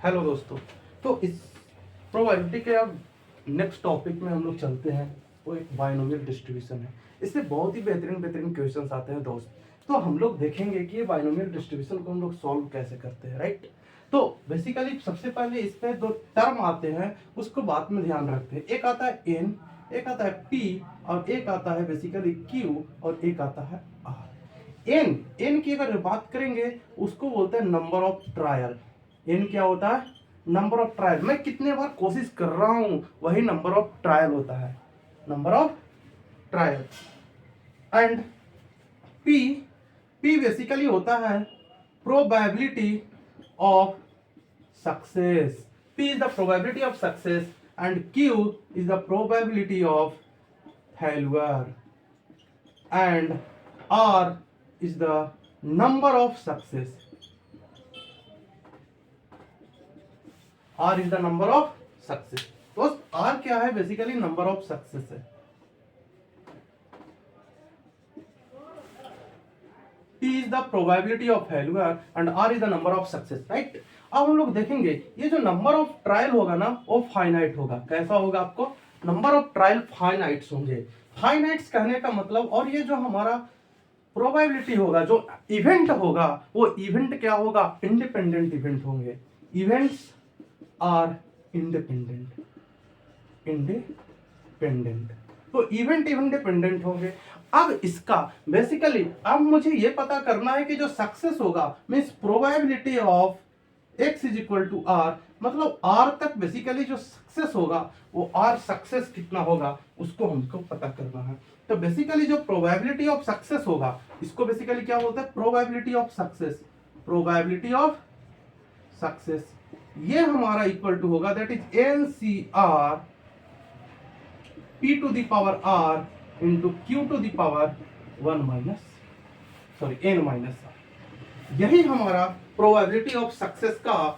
Hello दोस्तों। तो इस प्रोबेबिलिटी के अब नेक्स्ट टॉपिक में हम लोग चलते हैं। वो एक बाइनोमियल डिस्ट्रीब्यूशन है। इससे बहुत ही बेहतरीन बेहतरीन क्वेश्चंस आते हैं दोस्त। तो हम लोग देखेंगे कि ये बाइनोमियल डिस्ट्रीब्यूशन को हम लोग सॉल्व कैसे करते हैं, राइट। तो बेसिकली सबसे पहले इसमें दो टर्म आते हैं, उसको बात में ध्यान रखते हैं। एक आता है एन, एक आता है पी, और एक आता है बेसिकली क्यू, और एक आता है आर। एन की अगर बात करेंगे उसको बोलते हैं नंबर ऑफ ट्रायल। एन क्या होता है? Number of trial. मैं कितने बार कोशिश कर रहा हूं वही नंबर ऑफ ट्रायल होता है, number of trial. And P, P basically होता है probability of success. P is the probability of success and Q is the probability of failure and R is the number of success. R is the number of success। तो R क्या है? Basically number of success है। P is the probability of failure and R is the number of success, right। अब हम लोग देखेंगे ये जो नंबर ऑफ ट्रायल होगा ना वो फाइनाइट होगा। कैसा होगा? आपको नंबर ऑफ ट्रायल फाइनाइट्स होंगे। फाइनाइट्स कहने का मतलब, और ये जो हमारा प्रोबेबिलिटी होगा, जो इवेंट होगा, वो इवेंट क्या होगा? इंडिपेंडेंट इवेंट होंगे। Events are independent. तो इवेंट इंडिपेंडेंट होंगे। अब इसका बेसिकली अब मुझे ये पता करना है कि जो सक्सेस होगा means probability of x is equal to R, मतलब r तक बेसिकली जो सक्सेस होगा वो r सक्सेस कितना होगा उसको हमको पता करना है। तो बेसिकली जो प्रोबेबिलिटी ऑफ सक्सेस होगा इसको बेसिकली क्या बोलते हैं? Probability of success. Probability of success ये हमारा इक्वल टू होगा that is N C R P to the power R into Q to the power N minus R. यही हमारा प्रोबेबिलिटी ऑफ सक्सेस का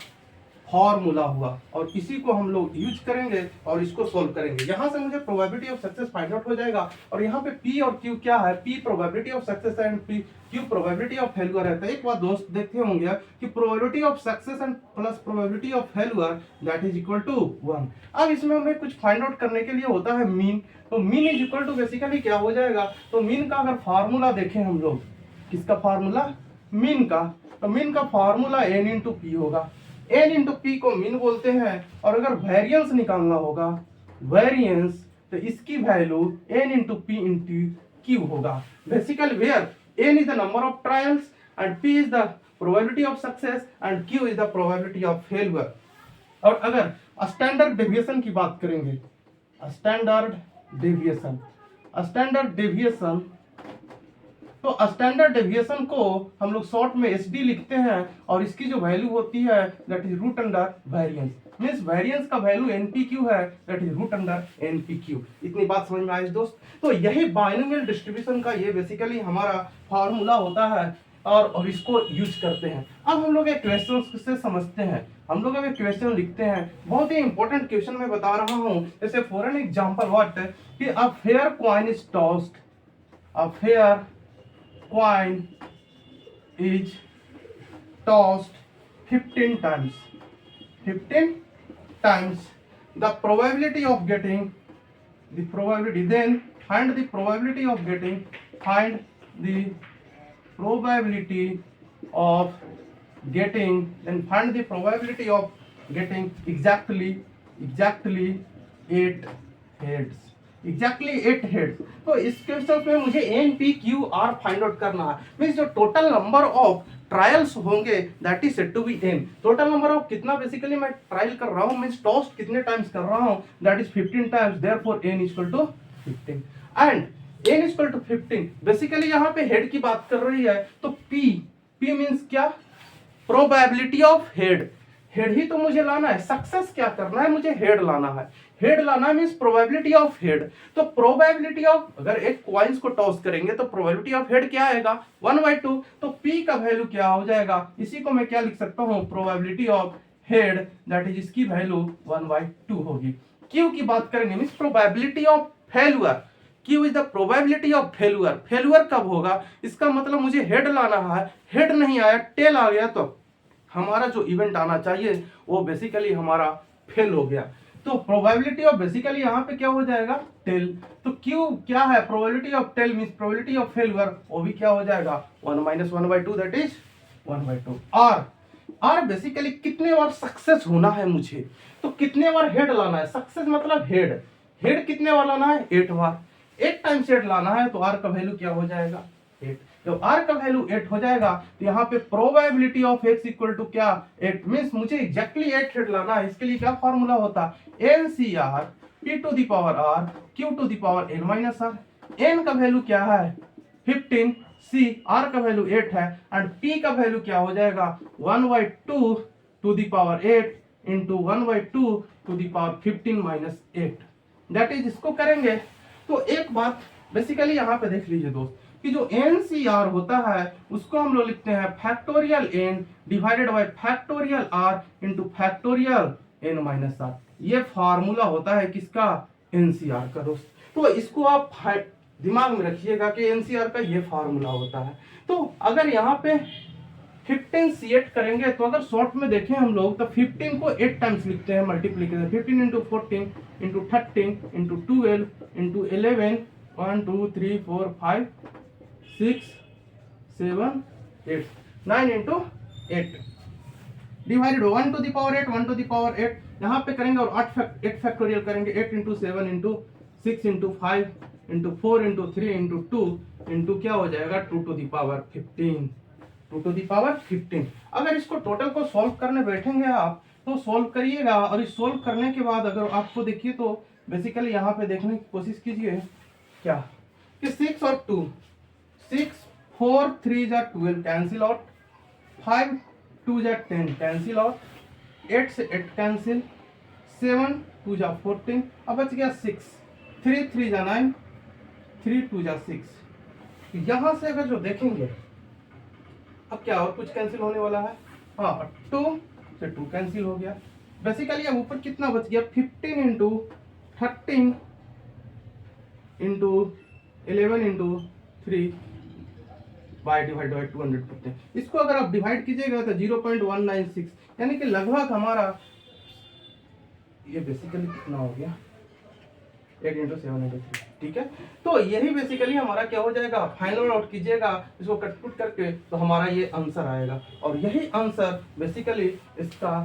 फॉर्मूला हुआ, और इसी को हम लोग यूज करेंगे और इसको सोल्व करेंगे। यहां से मुझे probability of success find out हो जाएगा, और यहाँ पे P और Q क्या है? P probability of success and Q probability of failure रहता है। एक बात दोस्त देखते होंगे कि probability of success and plus probability of failure that is equal to 1। अब इसमें हमें कुछ फाइंड आउट करने के लिए होता है मीन। तो mean is equal to basically क्या हो जाएगा? तो मीन का अगर फार्मूला देखें हम लोग, किसका फार्मूला? मीन का। तो मीन का फार्मूला n इंटू पी होगा। n इंटू पी को मीन बोलते हैं, और अगर वेरिएंस निकालना होगा, वेरिएंस, तो इसकी value n into p into q होगा। Basically where n is the number of trials and p is the probability of success and q is the probability of failure. और अगर स्टैंडर्ड डेविएशन की बात करेंगे, standard deviation, standard deviation, तो standard deviation को हम लोग शॉर्ट में एसडी लिखते हैं, और इसकी जो वैल्यू होती है that is root under variance. Means variance का वैल्यू एनपीक्यू है, that is root under NPQ. इतनी बात समझ में आई दोस्त? तो यही बाइनोमियल डिस्ट्रीब्यूशन का ये बेसिकली हमारा फार्मूला होता है, और इसको यूज करते हैं। अब हम लोग एक क्वेश्चन से समझते हैं। हम लोग अब एक क्वेश्चन लिखते हैं, बहुत ही इंपॉर्टेंट क्वेश्चन मैं बता रहा हूँ। जैसे फॉर एन एग्जांपल व्हाट कि a fair coin is tossed, a fair coin is tossed 15 times. 15 times. The probability of getting, the probability, then find the probability of getting, find the probability of getting, then find the probability of getting exactly 8 heads। Exactly 8 heads. तो इस question में मुझे N P Q R find out करना है। Means जो total number of trials होंगे that is said to be N. Total number of कितना basically मैं ट्रायल कर रहा हूं, मींस टॉस्ट कितने टाइम्स कर रहा हूं, that is 15 times, therefore N equal to 15 and N equal to 15। Basically यहां पे हेड की बात कर रही है, तो पी मींस क्या? Probability of head. हेड ही तो मुझे लाना है, सक्सेस क्या करना है? मुझे हेड लाना है। हेड लाना मींस प्रोबेबिलिटी ऑफ हेड। तो प्रोबेबिलिटी ऑफ, अगर एक कॉइन्स को टॉस करेंगे तो प्रोबेबिलिटी ऑफ हेड क्या आएगा? 1/2। तो पी का वैल्यू क्या हो जाएगा? इसी को मैं क्या लिख सकता हूं? Probability of head that is, इसकी वैल्यू 1/2 होगी। क्यू की बात करेंगे means probability of failure. Q is the probability of failure. Failure कब होगा? इसका मतलब मुझे हेड लाना है, हेड नहीं आया, टेल आ गया, तो हमारा जो इवेंट आना चाहिए वो बेसिकली हमारा फेल हो गया। तो प्रोबेबिलिटी ऑफ बेसिकली यहाँ पे क्या हो जाएगा, टेल। तो क्यू क्या है, probability of tail means probability of failure, वो भी क्या हो जाएगा 1 - 1/2 दैट इज 1/2। आर बेसिकली कितने बार सक्सेस होना है मुझे, तो कितने बार हेड लाना है, सक्सेस मतलब हेड, हेड कितने बार लाना है 8 बार, 8 टाइम्स हेड लाना है, तो आर का वैल्यू क्या हो जाएगा 8। जब आर का वैल्यू 8 हो जाएगा तो यहाँ पे probability of X equal to क्या 8 मींस मुझे एग्जैक्टली 8 हेड लाना है। इसके लिए क्या फॉर्मूला होता NCR P to the power R Q to the power N minus R। N का वैल्यू क्या है 15, C R का वैल्यू 8 है एंड P का वैल्यू क्या हो जाएगा 1/2 to the power 8 into 1/2 to the power 15 minus 8 that is. इसको करेंगे तो एक बात बेसिकली यहाँ पे देख लीजिए दोस्त कि जो NCR होता है उसको हम लोग लिखते हैं factorial N divided by factorial R into factorial N minus R। ये फार्मूला होता है किसका NCR का दोस्त। तो इसको आप दिमाग में रखिएगा कि NCR का ये फार्मूला होता है। तो अगर यहाँ पे 15 C8 करेंगे तो अगर शॉर्ट में देखें हम लोग तो 15 को 8 टाइम्स लिखते हैं multiplication 15 into 14 into 13 into 12 into 11 1 2 3 4 5 6 7 8 9 into 8 divided 1 to the power 8 1 to the power 8 यहाँ पे करेंगे और 8 फैक्टोरियल करेंगे 8 into 7 into 6 into 5 into 4 into 3 into 2 into क्या हो जाएगा 2 to the power 15 2 to the power 15। अगर इसको टोटल को सॉल्व करने बैठेंगे आप तो सॉल्व करिएगा और इस सॉल्व करने के बाद अगर आपको देखिए तो बेसिकली यहाँ पे देखने की कोशिश कीजिए क्या कि 6 और 2 6 4 3 जा 12 कैंसिल आउट 5 2 जा 10 कैंसिल आउट 8 से 8 कैंसिल 7 2 जा 14 अब बच गया 6 3 3 जा 9 3 2 जा 6। यहाँ से अगर जो देखेंगे अब क्या और कुछ कैंसिल होने वाला है, हाँ 2 से 2 कैंसिल हो गया। बेसिकली अब ऊपर कितना बच गया 15 into 13 into 11 into 3 by divide by 250। इसको अगर आप डिवाइड कीजिएगा तो 0.196 यानी कि लगभग हमारा ये बेसिकली कितना हो गया 8 इंटू 7 इंटू 3। ठीक है, तो यही बेसिकली हमारा क्या हो जाएगा, फाइनल आउट कीजिएगा इसको कटपुट करके तो हमारा ये आंसर आएगा और यही आंसर बेसिकली इसका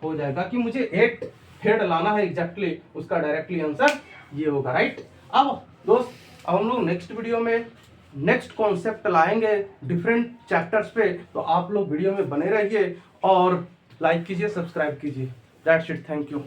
हो जाएगा कि मुझे 8 हेड लाना है एग्जैक्टली, उसका डायरेक्टली आंसर ये होगा राइट। अब दोस्त अब हम लोग नेक्स्ट वीडियो में नेक्स्ट कॉन्सेप्ट लाएंगे डिफरेंट चैप्टर्स पे, तो आप लोग वीडियो में बने रहिए और लाइक कीजिए सब्सक्राइब कीजिए। That's it, thank you.